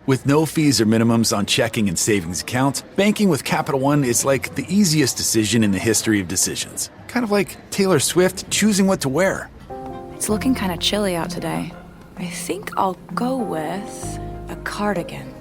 With no fees or minimums on checking and savings accounts, banking with Capital One is like the easiest decision in the history of decisions. Kind of like Taylor Swift choosing what to wear. It's looking kind of chilly out today. I think I'll go with a cardigan.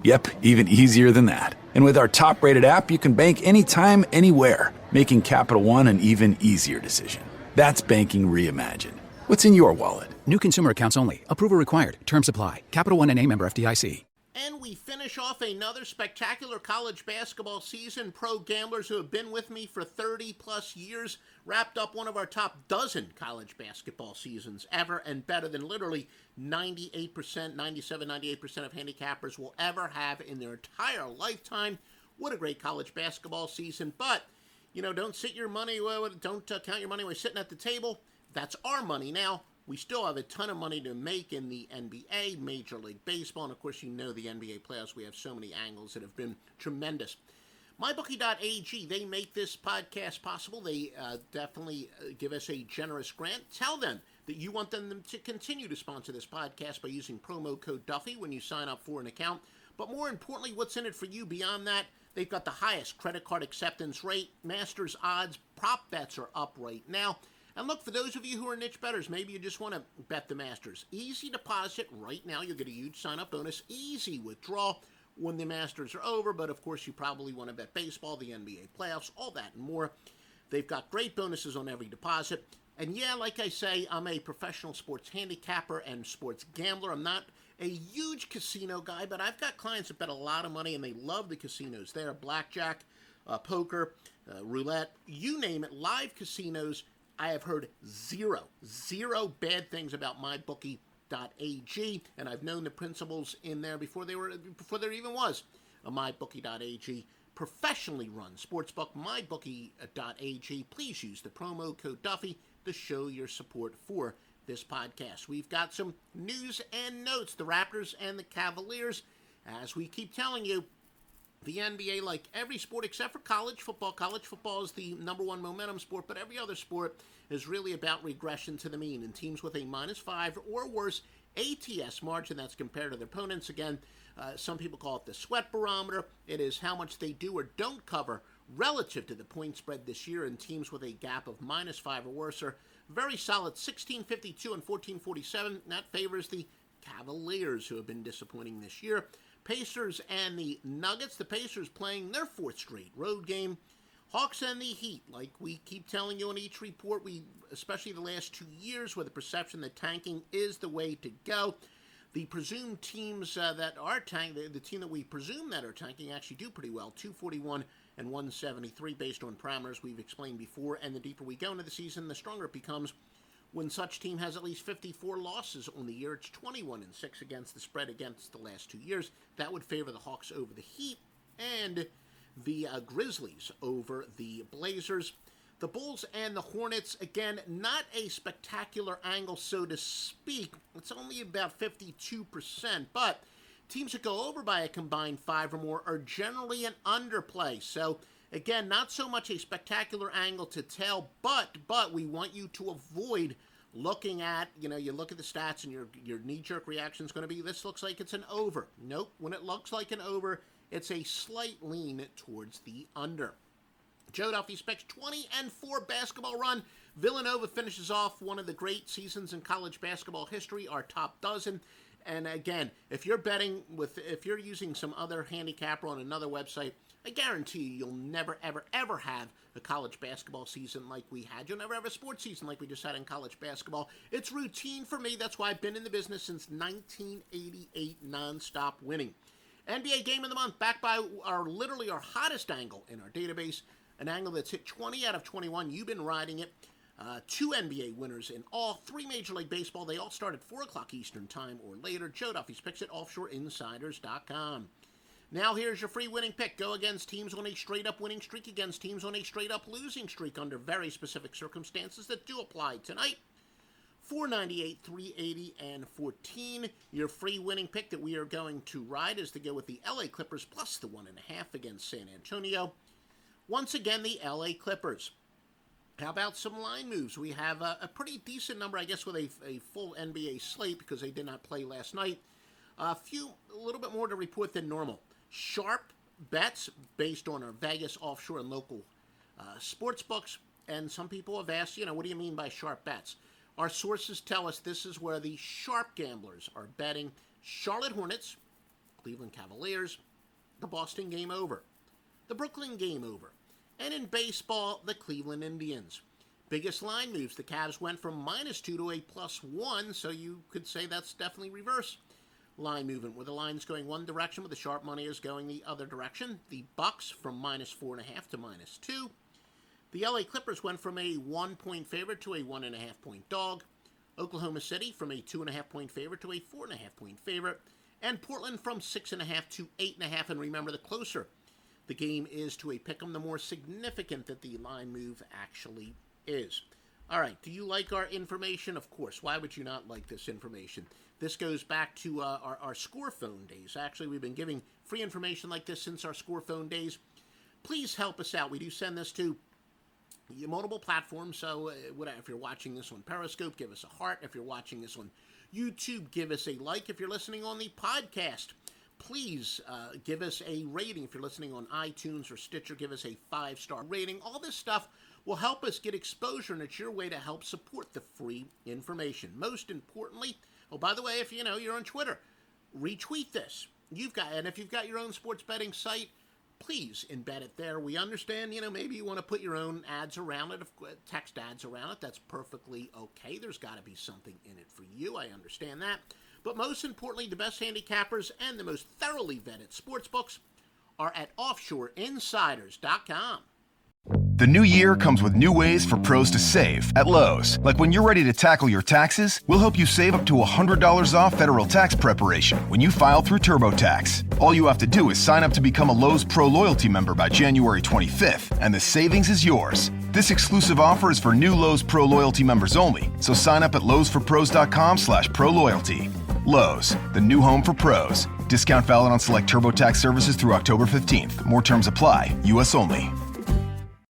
Yep, even easier than that. And with our top-rated app, you can bank anytime, anywhere, making Capital One an even easier decision. That's banking reimagined. What's in your wallet? New consumer accounts only. Approval required. Terms apply. Capital One N.A. member FDIC. And we finish off another spectacular college basketball season. Pro gamblers who have been with me for 30-plus years wrapped up one of our top dozen college basketball seasons ever, and better than literally 98%, 97, 98% of handicappers will ever have in their entire lifetime. What a great college basketball season. But, don't count your money while you're sitting at the table. That's our money now. We still have a ton of money to make in the NBA, Major League Baseball, and of course the NBA playoffs. We have so many angles that have been tremendous. MyBookie.ag, they make this podcast possible. They definitely give us a generous grant. Tell them that you want them to continue to sponsor this podcast by using promo code Duffy when you sign up for an account. But more importantly, what's in it for you beyond that? They've got the highest credit card acceptance rate, Masters odds, prop bets are up right now. And look, for those of you who are niche bettors, maybe you just want to bet the Masters. Easy deposit right now. You'll get a huge sign-up bonus. Easy withdrawal when the Masters are over. But, of course, you probably want to bet baseball, the NBA playoffs, all that and more. They've got great bonuses on every deposit. And, yeah, like I say, I'm a professional sports handicapper and sports gambler. I'm not a huge casino guy, but I've got clients that bet a lot of money, and they love the casinos there. Blackjack, poker, roulette, you name it, live casinos. I have heard zero bad things about MyBookie.ag, and I've known the principals in there before there even was a MyBookie.ag professionally run sportsbook. MyBookie.ag. Please use the promo code Duffy to show your support for this podcast. We've got some news and notes. The Raptors and the Cavaliers, as we keep telling you, the NBA, like every sport except for college football is the number one momentum sport, but every other sport is really about regression to the mean. And teams with a -5 or worse ATS margin, that's compared to their opponents. Again, some people call it the sweat barometer. It is how much they do or don't cover relative to the point spread this year. And teams with a gap of -5 or worse are very solid, 1652 and 1447. That favors the Cavaliers, who have been disappointing this year. Pacers and the Nuggets. The Pacers playing their fourth straight road game. Hawks and the Heat. Like we keep telling you in each report, especially the last 2 years, where the perception that tanking is the way to go. The presumed teams that are tanking, the team that we presume that are tanking, actually do pretty well. 241 and 173 based on parameters we've explained before. And the deeper we go into the season, the stronger it becomes. When such team has at least 54 losses on the year, it's 21 and 6 against the spread against the last 2 years. That would favor the Hawks over the Heat and the Grizzlies over the Blazers. The Bulls and the Hornets, again, not a spectacular angle, so to speak. It's only about 52%, but teams that go over by a combined 5 or more are generally an underplay. So, again, not so much a spectacular angle to tell, but we want you to avoid looking at, you look at the stats and your knee-jerk reaction is going to be, this looks like it's an over. Nope, when it looks like an over, it's a slight lean towards the under. Joe Duffy specs 20-4 basketball run. Villanova finishes off one of the great seasons in college basketball history, our top dozen. And again, if you're using some other handicapper on another website, I guarantee you'll never, ever, ever have a college basketball season like we had. You'll never have a sports season like we just had in college basketball. It's routine for me. That's why I've been in the business since 1988, nonstop winning. NBA Game of the Month, backed by our hottest angle in our database, an angle that's hit 20 out of 21. You've been riding it. 2 NBA winners in all, 3 Major League Baseball. They all start at 4 o'clock Eastern Time or later. Joe Duffy's picks at offshoreinsiders.com. Now here's your free winning pick. Go against teams on a straight-up winning streak, against teams on a straight-up losing streak under very specific circumstances that do apply tonight. 498, 380, and 14. Your free winning pick that we are going to ride is to go with the LA Clippers plus the 1.5 against San Antonio. Once again, the LA Clippers. How about some line moves? We have a pretty decent number, I guess, with a full NBA slate because they did not play last night. A little bit more to report than normal. Sharp bets based on our Vegas, offshore, and local sports books. And some people have asked, what do you mean by sharp bets? Our sources tell us this is where the sharp gamblers are betting Charlotte Hornets, Cleveland Cavaliers, the Boston game over, the Brooklyn game over, and in baseball, the Cleveland Indians. Biggest line moves, the Cavs went from -2 to a +1, so you could say that's definitely reverse line movement, where the line's going one direction, but the sharp money is going the other direction. The Bucks from -4.5 to -2. The LA Clippers went from a 1-point favorite to a 1.5-point dog. Oklahoma City from a 2.5-point favorite to a 4.5-point favorite. And Portland from 6.5 to 8.5. And remember, the closer the game is to a pick'em, the more significant that the line move actually is. All right, do you like our information? Of course. Why would you not like this information? This goes back to our Score Phone days. Actually, we've been giving free information like this since our Score Phone days. Please help us out. We do send this to multiple platforms, so if you're watching this on Periscope, give us a heart. If you're watching this on YouTube, give us a like. If you're listening on the podcast, please give us a rating. If you're listening on iTunes or Stitcher, give us a 5-star rating. All this stuff will help us get exposure, and it's your way to help support the free information. Most importantly, by the way, if you're on Twitter, retweet this. And if you've got your own sports betting site, please embed it there. We understand, maybe you want to put your own ads around it, text ads around it. That's perfectly okay. There's got to be something in it for you. I understand that. But most importantly, the best handicappers and the most thoroughly vetted sportsbooks are at offshoreinsiders.com. The new year comes with new ways for pros to save at Lowe's. Like when you're ready to tackle your taxes, we'll help you save up to $100 off federal tax preparation when you file through TurboTax. All you have to do is sign up to become a Lowe's Pro Loyalty member by January 25th, and the savings is yours. This exclusive offer is for new Lowe's Pro Loyalty members only, so sign up at lowesforpros.com/proloyalty. Lowe's, the new home for pros. Discount valid on select TurboTax services through October 15th. More terms apply. U.S. only.